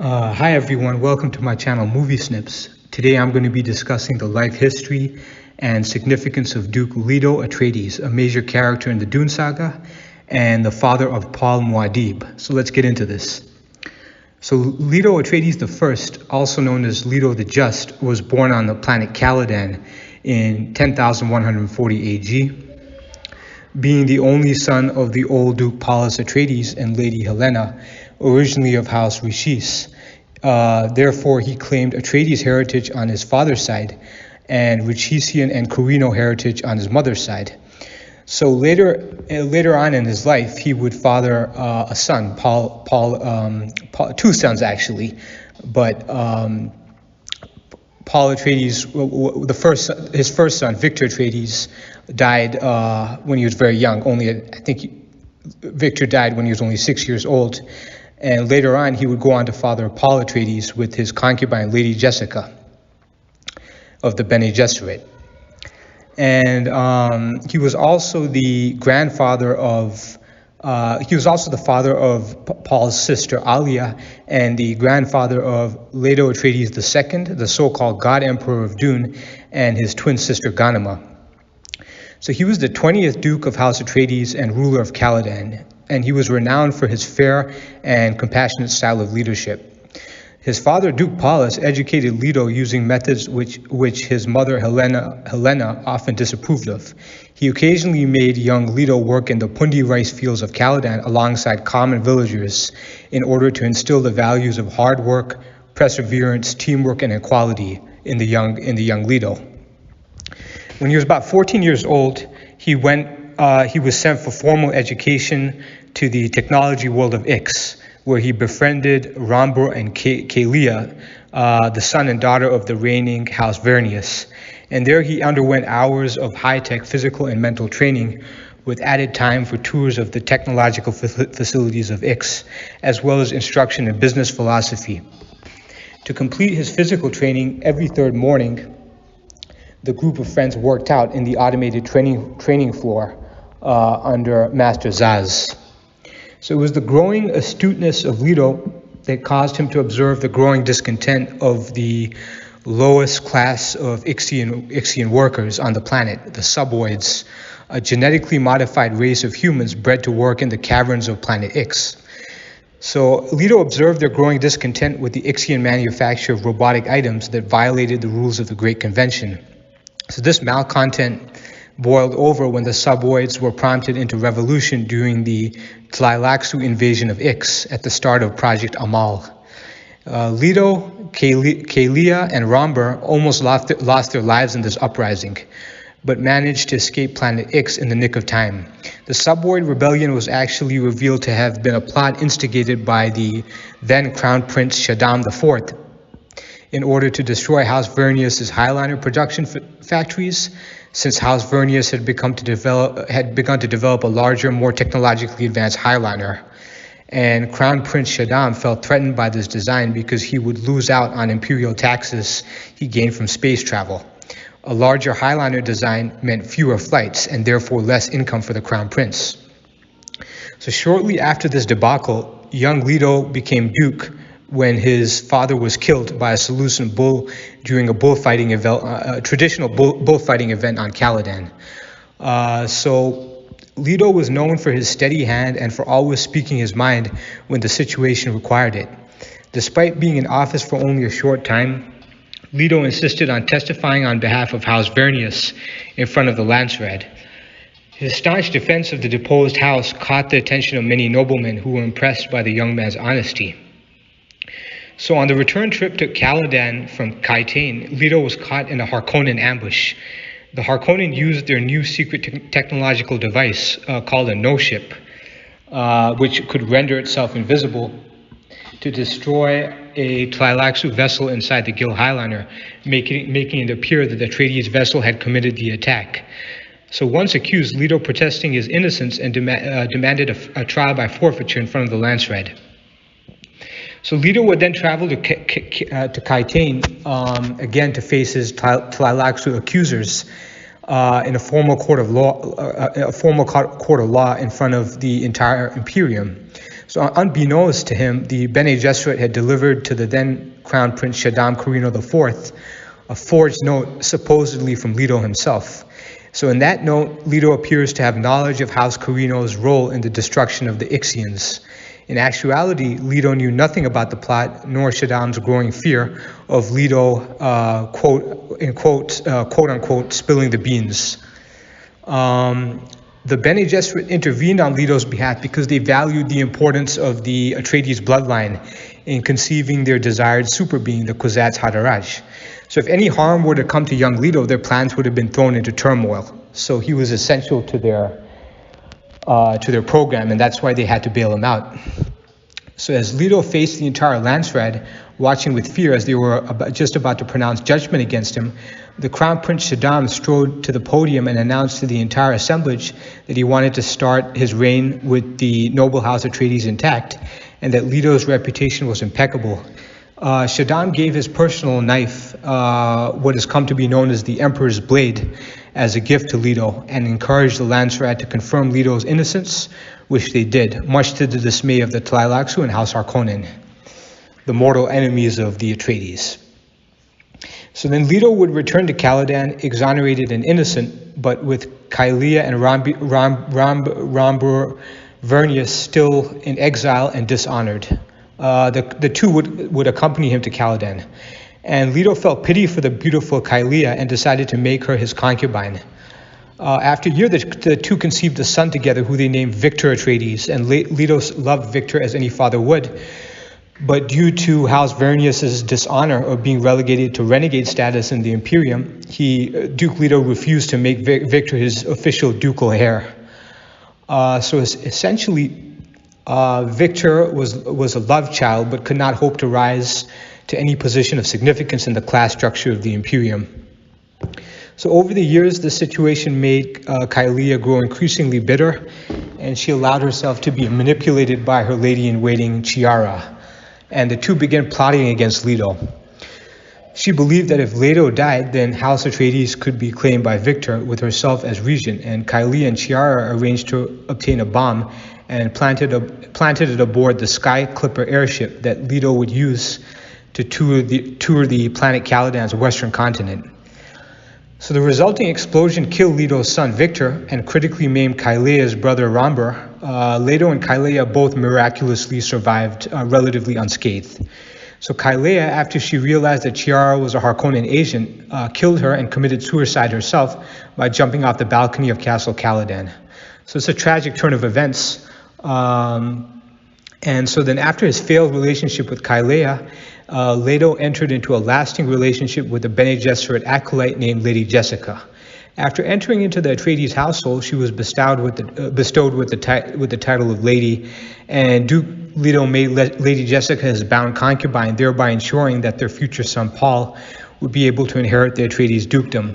Hi everyone, welcome to my channel Movie Snips. Today I'm going to be discussing the life history and significance of Duke Leto Atreides, a major character in the Dune saga and the father of Paul Muad'Dib. So let's get into this. So Leto Atreides I, also known as Leto the Just, was born on the planet Caladan in 10,140 AG. Being the only son of the old Duke Paulus Atreides and Lady Helena, originally of House Atreides. Therefore, he claimed Atreides heritage on his father's side and Richean and Corino heritage on his mother's side. So later on in his life, he would father a son, two sons actually, but Paul Atreides, his first son, Victor Atreides, died when he was very young. Victor died when he was only 6 years old. And later on, he would go on to father Paul Atreides with his concubine, Lady Jessica, of the Bene Gesserit. And he was also the father of Paul's sister Alia and the grandfather of Leto Atreides II, the so-called God Emperor of Dune, and his twin sister Ghanima. So he was the 20th Duke of House Atreides and ruler of Caladan, and he was renowned for his fair and compassionate style of leadership. His father, Duke Paulus, educated Leto using methods which his mother, Helena, often disapproved of. He occasionally made young Leto work in the Pundi rice fields of Caladan alongside common villagers in order to instill the values of hard work, perseverance, teamwork, and equality in the young Leto. When he was about 14 years old, he was sent for formal education to the technology world of Ix, where he befriended Rambur and Kalia, the son and daughter of the reigning House Vernius. And there he underwent hours of high-tech physical and mental training with added time for tours of the technological facilities of Ix, as well as instruction in business philosophy. To complete his physical training, every third morning, the group of friends worked out in the automated training floor under Master Zaz. So it was the growing astuteness of Leto that caused him to observe the growing discontent of the lowest class of Ixian workers on the planet, the suboids, a genetically modified race of humans bred to work in the caverns of planet Ix. So Leto observed their growing discontent with the Ixian manufacture of robotic items that violated the rules of the Great Convention. So this malcontent boiled over when the suboids were prompted into revolution during the Tleilaxu invasion of Ix at the start of Project Amal. Leto, Kalia, and Rambur almost lost their lives in this uprising, but managed to escape planet Ix in the nick of time. The suboid rebellion was actually revealed to have been a plot instigated by the then Crown Prince Shaddam IV in order to destroy House Vernius' Highliner production factories, since House Vernius had begun to develop a larger, more technologically advanced Highliner. And Crown Prince Shaddam felt threatened by this design because he would lose out on Imperial taxes he gained from space travel. A larger Highliner design meant fewer flights and therefore less income for the Crown Prince. So shortly after this debacle, young Leto became Duke when his father was killed by a Seleucid bull during a traditional bullfighting event on Caladan. So Leto was known for his steady hand and for always speaking his mind when the situation required it. Despite being in office for only a short time, Leto insisted on testifying on behalf of House Vernius in front of the Landsraad. His staunch defense of the deposed house caught the attention of many noblemen who were impressed by the young man's honesty. So on the return trip to Caladan from Kaitain, Leto was caught in a Harkonnen ambush. The Harkonnen used their new secret technological device called a no-ship, which could render itself invisible, to destroy a Tleilaxu vessel inside the Gil Highliner, making it appear that the Atreides vessel had committed the attack. So once accused, Leto protesting his innocence and demanded a trial by forfeiture in front of the Landsraad. So Leto would then travel to Kaitain again to face his Tleilaxu accusers in a formal court of law in front of the entire Imperium. So unbeknownst to him, the Bene Gesserit had delivered to the then Crown Prince Shaddam Corrino IV a forged note supposedly from Leto himself. So in that note, Leto appears to have knowledge of House Corrino's role in the destruction of the Ixians. In actuality, Leto knew nothing about the plot, nor Shaddam's growing fear of Leto, quote unquote, spilling the beans. The Bene Gesserit intervened on Leto's behalf because they valued the importance of the Atreides bloodline in conceiving their desired super being, the Kwisatz Haderach. So if any harm were to come to young Leto, their plans would have been thrown into turmoil. So he was essential to their program, and that's why they had to bail him out. So as Leto faced the entire Landsraad, watching with fear as they were just about to pronounce judgment against him, the Crown Prince Shaddam strode to the podium and announced to the entire assemblage that he wanted to start his reign with the noble House Atreides intact, and that Leto's reputation was impeccable. Shaddam gave his personal knife, what has come to be known as the Emperor's Blade, as a gift to Leto, and encouraged the Landsraad to confirm Leto's innocence, which they did, much to the dismay of the Tleilaxu and House Harkonnen, the mortal enemies of the Atreides. So then Leto would return to Caladan, exonerated and innocent, but with Kylea and Rambur Vernius still in exile and dishonored. The two would accompany him to Caladan. And Leto felt pity for the beautiful Kylea and decided to make her his concubine. After a year, the two conceived a son together who they named Victor Atreides, and Leto loved Victor as any father would. But due to House Vernius's dishonor of being relegated to renegade status in the Imperium, Duke Leto refused to make Victor his official ducal heir. So essentially, Victor was a love child, but could not hope to rise to any position of significance in the class structure of the Imperium. So over the years, the situation made Kylea grow increasingly bitter, and she allowed herself to be manipulated by her lady-in-waiting Chiara, and the two began plotting against Leto. She believed that if Leto died, then House Atreides could be claimed by Victor with herself as regent, and Kylea and Chiara arranged to obtain a bomb and planted it aboard the Sky Clipper airship that Leto would use to tour the planet Caladan's western continent. So the resulting explosion killed Leto's son Victor and critically maimed Kylea's brother Rambur. Leto and Kylea both miraculously survived relatively unscathed. So Kylea, after she realized that Chiara was a Harkonnen agent, killed her and committed suicide herself by jumping off the balcony of Castle Caladan. So it's a tragic turn of events. And so then after his failed relationship with Kylea, Leto entered into a lasting relationship with a Bene Gesserit acolyte named Lady Jessica. After entering into the Atreides household, she was bestowed with the title of Lady, and Duke Leto made Lady Jessica his bound concubine, thereby ensuring that their future son Paul would be able to inherit the Atreides dukedom.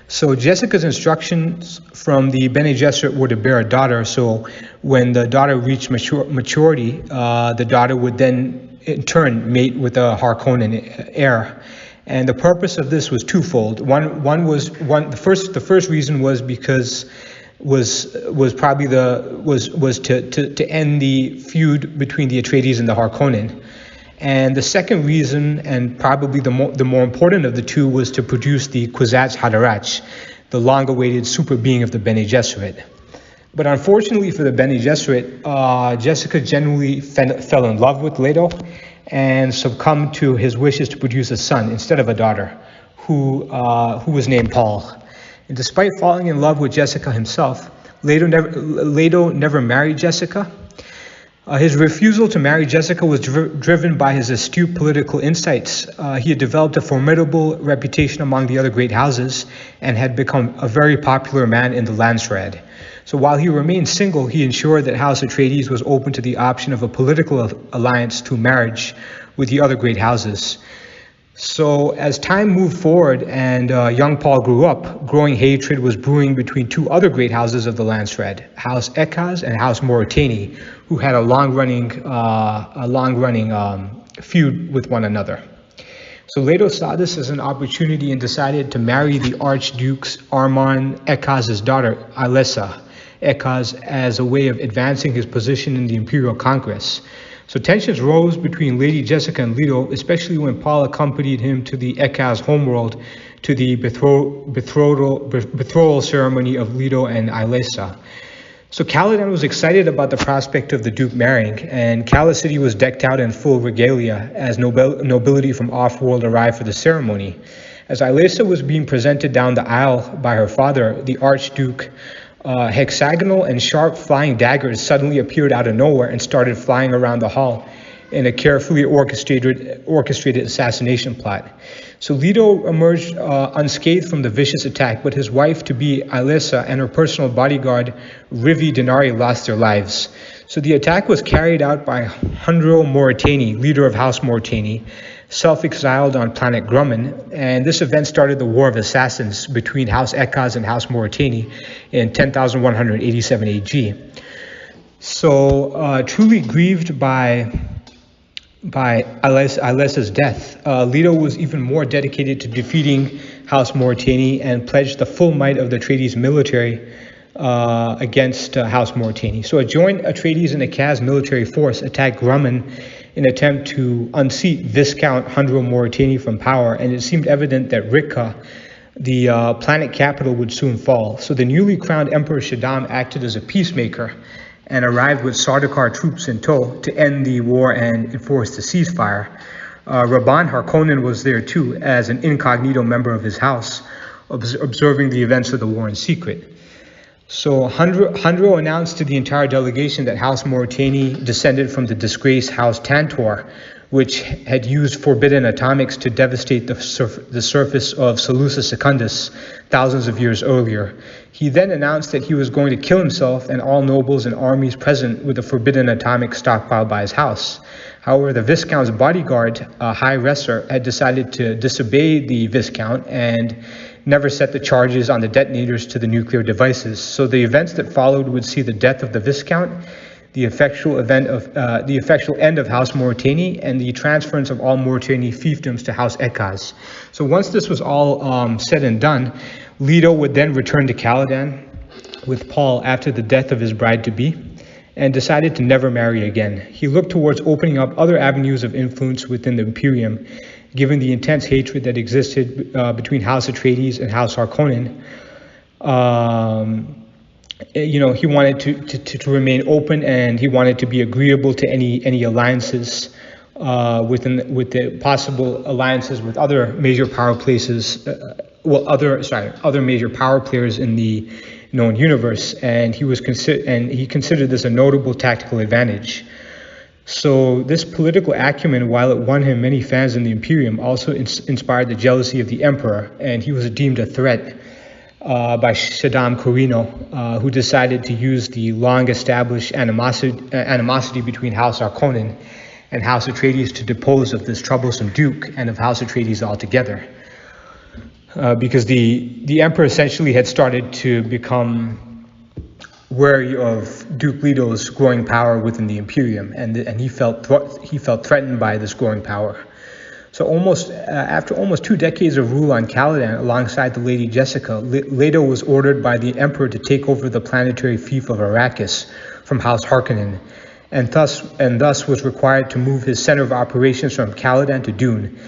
So Jessica's instructions from the Bene Gesserit were to bear a daughter, so when the daughter reached maturity, the daughter would then in turn mate with a Harkonnen heir. And the purpose of this was twofold. The first reason was because was to end the feud between the Atreides and the Harkonnen. And the second reason, and probably the more important of the two, was to produce the Kwisatz Haderach, the long-awaited super being of the Bene Gesserit. But unfortunately for the Bene Gesserit, Jessica genuinely fell in love with Leto and succumbed to his wishes to produce a son instead of a daughter, who was named Paul. And despite falling in love with Jessica himself, Leto never married Jessica. His refusal to marry Jessica was driven by his astute political insights. He had developed a formidable reputation among the other great houses and had become a very popular man in the Landsraad. So while he remained single, he ensured that House Atreides was open to the option of a political alliance through marriage with the other great houses. So as time moved forward and young Paul grew up, growing hatred was brewing between two other great houses of the Landsraad, House Ekaz and House Moritani, who had a long-running feud with one another. So Leto saw this as an opportunity and decided to marry the Archduke's Armand Ekaz's daughter, Alessa, Ekaz as a way of advancing his position in the Imperial Congress. So tensions rose between Lady Jessica and Leto, especially when Paul accompanied him to the Ekaz homeworld to the betrothal ceremony of Leto and Ilesa. So Caladan was excited about the prospect of the Duke marrying, and Cala City was decked out in full regalia as nobility from off-world arrived for the ceremony. As Ilesa was being presented down the aisle by her father, the Archduke, hexagonal and sharp flying daggers suddenly appeared out of nowhere and started flying around the hall in a carefully orchestrated assassination plot. So Leto emerged unscathed from the vicious attack, but his wife-to-be Ilesa and her personal bodyguard Rivi Denari lost their lives. So the attack was carried out by Hundro Mauritani, leader of House Mauritani, self-exiled on planet Grumman, and this event started the War of Assassins between House Ekaz and House Mauritani in 10,187 AG. So truly grieved by Ilesa's death, Leto was even more dedicated to defeating House Mauritani and pledged the full might of the Atreides military against House Mauritani. So a joint Atreides and Ekaz military force attacked Grumman in an attempt to unseat Viscount Hundro Mauritani from power, and it seemed evident that Ritka, the planet capital, would soon fall. So the newly crowned Emperor Shaddam acted as a peacemaker and arrived with Sardaukar troops in tow to end the war and enforce the ceasefire. Rabban Harkonnen was there too, as an incognito member of his house, observing the events of the war in secret. So Hundro announced to the entire delegation that House Mauritani descended from the disgraced House Tantor, which had used forbidden atomics to devastate the surface of Seleucus Secundus thousands of years earlier. He then announced that he was going to kill himself and all nobles and armies present with the forbidden atomic stockpiled by his house. However, the Viscount's bodyguard, High Resser, had decided to disobey the Viscount and never set the charges on the detonators to the nuclear devices. So the events that followed would see the death of the Viscount, the effectual end of House Mauritani, and the transference of all Mauritani fiefdoms to House Ekaz. So once this was all said and done, Leto would then return to Caladan with Paul after the death of his bride-to-be, and decided to never marry again. He looked towards opening up other avenues of influence within the Imperium, given the intense hatred that existed between House Atreides and House Harkonnen. He wanted to remain open, and he wanted to be agreeable to any alliances with the possible alliances with other major power places, other major power players in the known universe, and he considered this a notable tactical advantage. So this political acumen, while it won him many fans in the Imperium, also inspired the jealousy of the Emperor, and he was deemed a threat by Shaddam Corrino, who decided to use the long-established animosity between House Harkonnen and House Atreides to depose of this troublesome Duke and of House Atreides altogether. Because the Emperor essentially had started to become wary of Duke Leto's growing power within the Imperium, and he felt threatened by this growing power. So after almost 2 decades of rule on Caladan alongside the Lady Jessica, Leto was ordered by the Emperor to take over the planetary fief of Arrakis from House Harkonnen, and thus was required to move his center of operations from Caladan to Dune.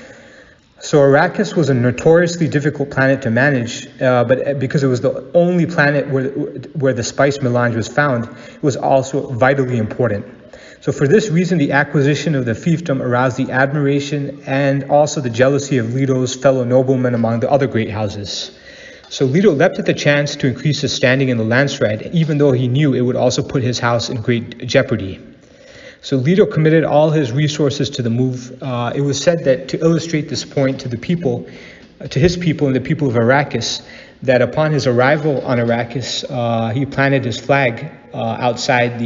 So Arrakis was a notoriously difficult planet to manage, but because it was the only planet where the spice melange was found, it was also vitally important. So for this reason, the acquisition of the fiefdom aroused the admiration and also the jealousy of Leto's fellow noblemen among the other great houses. So Leto leapt at the chance to increase his standing in the landslide, even though he knew it would also put his house in great jeopardy. So Leto committed all his resources to the move. It was said that to illustrate this point to his people and the people of Arrakis, that upon his arrival on Arrakis, he planted his flag outside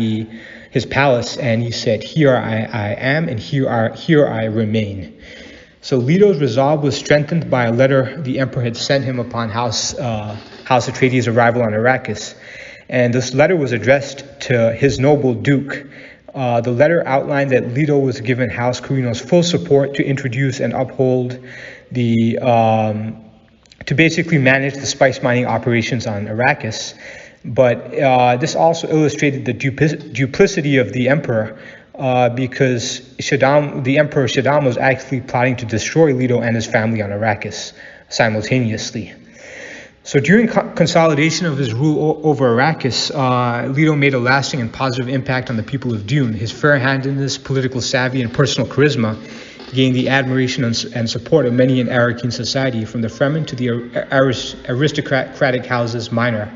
his palace, and he said, "Here I am, and here I remain." So Leto's resolve was strengthened by a letter the Emperor had sent him upon House Atreides' arrival on Arrakis, and this letter was addressed to his noble Duke. The letter outlined that Leto was given House Corrino's full support to introduce and uphold to basically manage the spice mining operations on Arrakis, But this also illustrated the duplicity of the emperor, because the Emperor Shaddam was actually plotting to destroy Leto and his family on Arrakis simultaneously. So during consolidation of his rule over Arrakis, Leto made a lasting and positive impact on the people of Dune. His fair-handedness, political savvy, and personal charisma gained the admiration and support of many in ARRAKEEN society, from the Fremen to the aristocratic houses minor.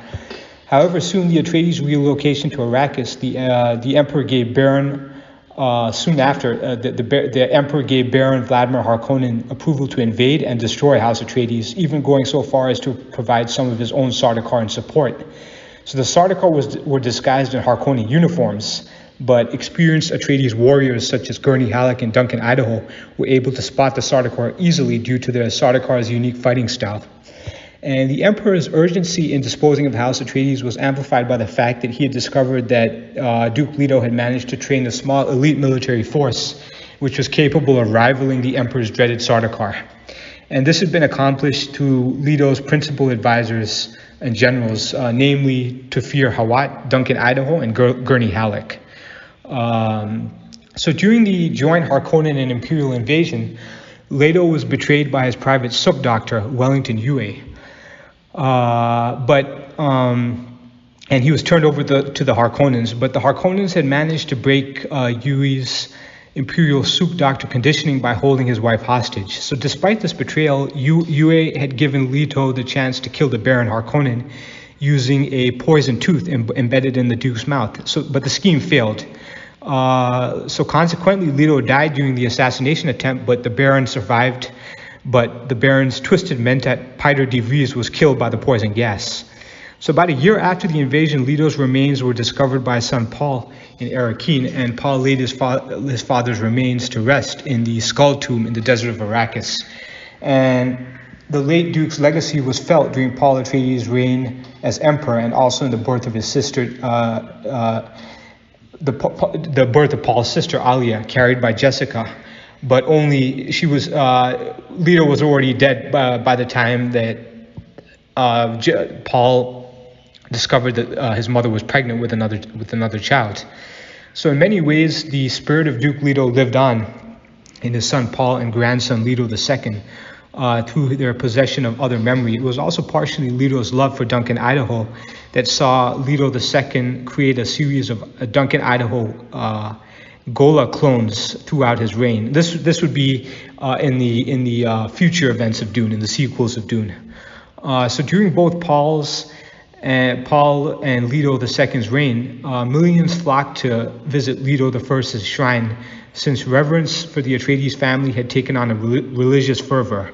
However, soon the Atreides relocation to Arrakis, the Emperor gave Baron the Emperor gave Baron Vladimir Harkonnen approval to invade and destroy House Atreides, even going so far as to provide some of his own Sardaukar in support. So the Sardaukar were disguised in Harkonnen uniforms, but experienced Atreides warriors such as Gurney Halleck and Duncan Idaho were able to spot the Sardaukar easily due to their Sardaukar's unique fighting style. And the Emperor's urgency in disposing of House Atreides was amplified by the fact that he had discovered that Duke Leto had managed to train a small elite military force which was capable of rivaling the Emperor's dreaded Sardaukar. And this had been accomplished through Leto's principal advisors and generals, namely Tufir Hawat, Duncan Idaho, and Gurney Halleck. So during the joint Harkonnen and Imperial invasion, Leto was betrayed by his private Suk doctor, Wellington Yue. And he was turned over to the Harkonnens, but the Harkonnens had managed to break Yue's Imperial Suk doctor conditioning by holding his wife hostage. So despite this betrayal, Yue had given Leto the chance to kill the Baron Harkonnen using a poison tooth embedded in the Duke's mouth. But the scheme failed. So consequently, Leto died during the assassination attempt, but the Baron survived. But the Baron's twisted mentat, Piter de Vries, was killed by the poison gas. So about a year after the invasion, Leto's remains were discovered by his son Paul in ARRAKEEN, and Paul laid his father's remains to rest in the skull tomb in the desert of Arrakis. And the late Duke's legacy was felt during Paul Atreides' reign as emperor, and also in the birth of his sister, the birth of Paul's sister Alia, carried by Jessica. But only Leto was already dead by the time that Paul discovered that his mother was pregnant with another child. So in many ways, the spirit of Duke Leto lived on in his son Paul and grandson Leto II through their possession of other memory. It was also partially Leto's love for Duncan Idaho that saw Leto II create a series of Duncan Idaho Gola clones throughout his reign. This would be in the future events of Dune, in the sequels of Dune. So during both Paul and Leto II's reign, millions flocked to visit Leto I's shrine, since reverence for the Atreides family had taken on a religious fervor.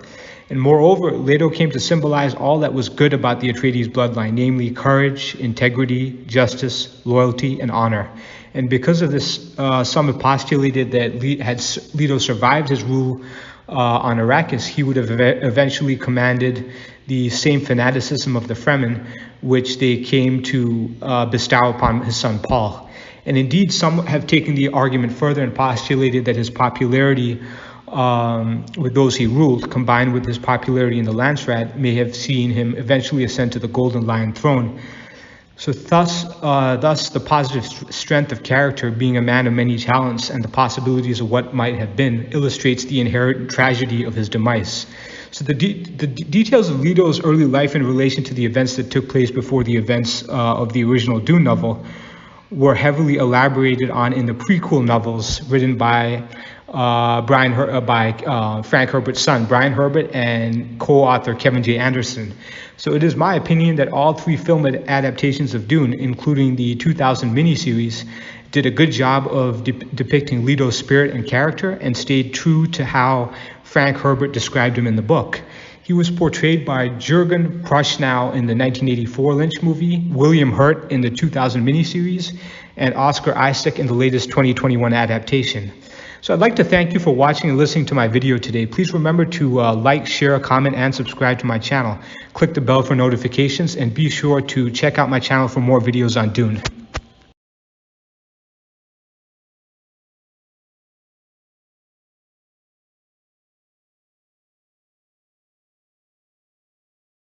And moreover, Leto came to symbolize all that was good about the Atreides bloodline, namely courage, integrity, justice, loyalty, and honor. And because of this, some have postulated that had Leto survived his rule on Arrakis, he would have eventually commanded the same fanaticism of the Fremen, which they came to bestow upon his son Paul. And indeed, some have taken the argument further and postulated that his popularity with those he ruled, combined with his popularity in the Landsraad, may have seen him eventually ascend to the Golden Lion throne. So thus the positive strength of character, being a man of many talents, and the possibilities of what might have been, illustrates the inherent tragedy of his demise. So the details of Leto's early life in relation to the events that took place before the events of the original Dune novel were heavily elaborated on in the prequel novels written by Frank Herbert's son, Brian Herbert, and co-author Kevin J. Anderson. So it is my opinion that all three film adaptations of Dune, including the 2000 miniseries, did a good job of depicting Leto's spirit and character, and stayed true to how Frank Herbert described him in the book. He was portrayed by Jürgen Prochnow in the 1984 Lynch movie, William Hurt in the 2000 miniseries, and Oscar Isaac in the latest 2021 adaptation. So I'd like to thank you for watching and listening to my video today. Please remember to like, share, comment, and subscribe to my channel. Click the bell for notifications, and be sure to check out my channel for more videos on Dune.